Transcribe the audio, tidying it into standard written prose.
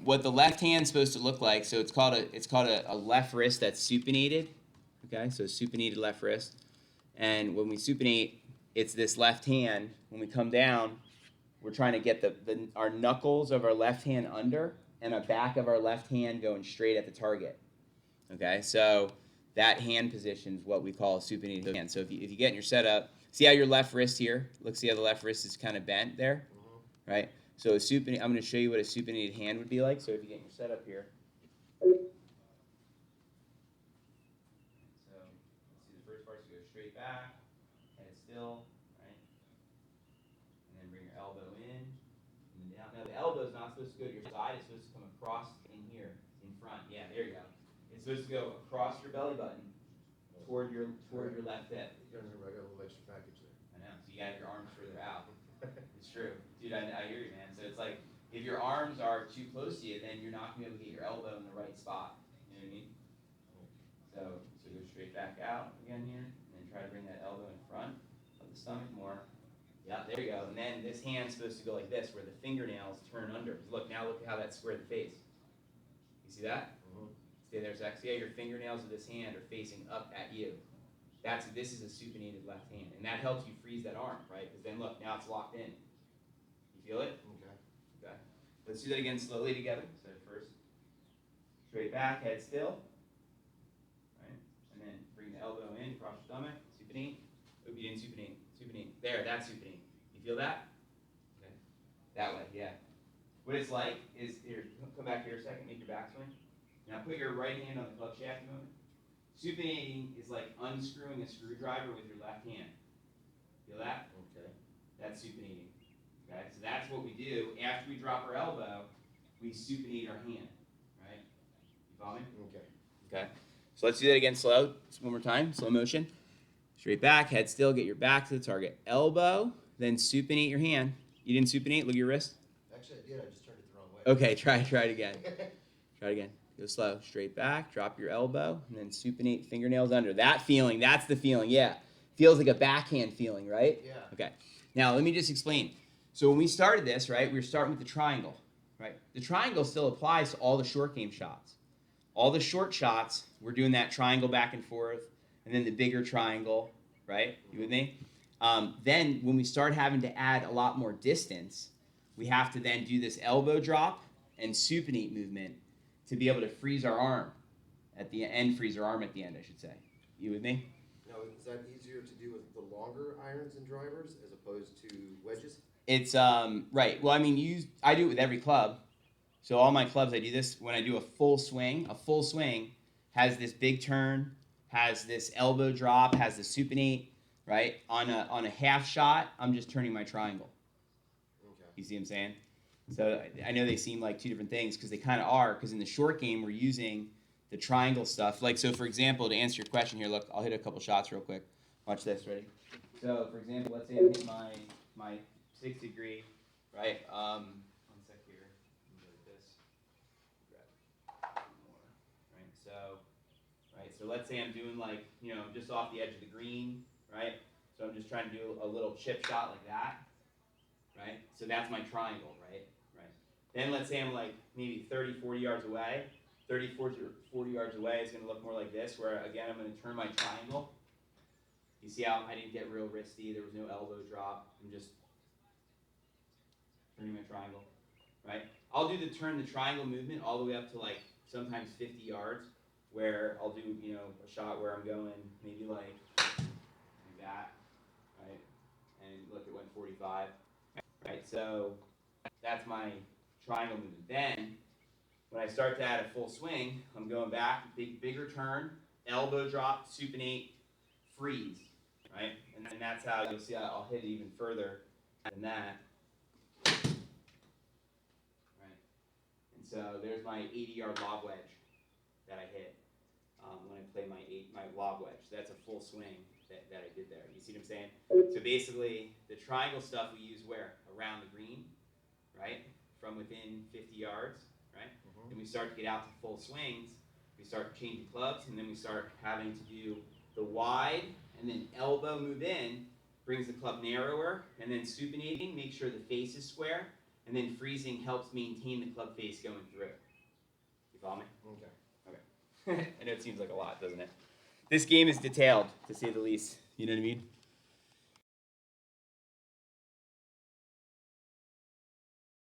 what the left hand's supposed to look like, so it's called a left wrist that's supinated. Okay, so supinated left wrist. And when we supinate, it's this left hand. When we come down, we're trying to get our knuckles of our left hand under and the back of our left hand going straight at the target. Okay, so that hand position is what we call a supinated hand. So if you get in your setup, see how your left wrist here, see how the left wrist is kind of bent there, right? So I'm going to show you what a supinated hand would be like. So if you get in your setup here, so let's see the first part. So go straight back, head still, right, and then bring your elbow in and then down. Now the elbow is not supposed to go to your side. It's supposed to come across in here, in front. Yeah, there you go. It's supposed to go across your belly button toward your left hip. You got a little extra package there. I know. So you got your arms further out. It's true, dude. I hear you, man. So it's like if your arms are too close to you, then you're not gonna be able to get your elbow in the right spot. You know what I mean? So go straight back out again here, and then try to bring that elbow in front of the stomach more. Yeah, there you go. And then this hand's supposed to go like this, where the fingernails turn under. Look how that's squared the face. You see that? Stay there a sec. See how your fingernails of this hand are facing up at you. This is a supinated left hand, and that helps you freeze that arm, right? Because then look, now it's locked in. You feel it? Okay. Let's do that again slowly together. So first, straight back, head still, right? And then bring the elbow in across your stomach. Supinate. Oh, you didn't supinate. Supinate. There, that's supinate. You feel that? Okay. That way, yeah. What it's like is here. Come back here a second. Make your back swing. Now put your right hand on the club shaft a moment. Supinating is like unscrewing a screwdriver with your left hand. Feel that? Okay. That's supinating. Okay, so that's what we do. After we drop our elbow, we supinate our hand. Right? You follow me? Okay. So let's do that again slow. Just one more time. Slow motion. Straight back, head still, get your back to the target. Elbow, then supinate your hand. You didn't supinate? Look at your wrist. Actually, I did. I just turned it the wrong way. Okay, try it again. Try it again. Go slow. Straight back, drop your elbow, and then supinate fingernails under. That feeling, that's the feeling, yeah. Feels like a backhand feeling, right? Yeah. Okay. Now, let me just explain. So when we started this, right, we were starting with the triangle, right? The triangle still applies to all the short game shots. All the short shots, we're doing that triangle back and forth, and then the bigger triangle, right? You with me? Then when we start having to add a lot more distance, we have to then do this elbow drop and supinate movement to be able to freeze our arm at the end, freeze our arm at the end, I should say. You with me? Now, is that easier to do with the longer irons and drivers as opposed to wedges? It's right. Well, I mean, I do it with every club. So all my clubs, I do this when I do a full swing. A full swing has this big turn, has this elbow drop, has the supinate. Right? On a half shot, I'm just turning my triangle. Okay. You see what I'm saying? So I know they seem like two different things because they kind of are. Because in the short game, we're using the triangle stuff. Like, so for example, to answer your question here, look, I'll hit a couple shots real quick. Watch this. Ready? So for example, let's say I hit my 6 degree, right? One sec here. Let me go like this. Grab more. Right. So let's say I'm doing like, just off the edge of the green, right? So I'm just trying to do a little chip shot like that, right? So that's my triangle, right? Then let's say I'm like maybe 30, 40 yards away. 30, 40 yards away is going to look more like this, where again, I'm going to turn my triangle. You see how I didn't get real wristy. There was no elbow drop. I'm just turning my triangle, right? I'll do the triangle movement all the way up to like sometimes 50 yards, where I'll do, a shot where I'm going maybe like that, right? And look, it went 45, right? So that's my triangle movement. Then, when I start to add a full swing, I'm going back, bigger turn, elbow drop, supinate, freeze, right? And then that's how you'll see I'll hit it even further than that, right? And so there's my 80-yard lob wedge that I hit when I play my lob wedge. So that's a full swing that I did there. You see what I'm saying? So basically, the triangle stuff we use where? Around the green, right? From within 50 yards, right? Then we start to get out to full swings. We start changing clubs, and then we start having to do the wide, and then elbow move in, brings the club narrower, and then supinating, make sure the face is square, and then freezing helps maintain the club face going through. You follow me? Okay. I know it seems like a lot, doesn't it? This game is detailed, to say the least. You know what I mean?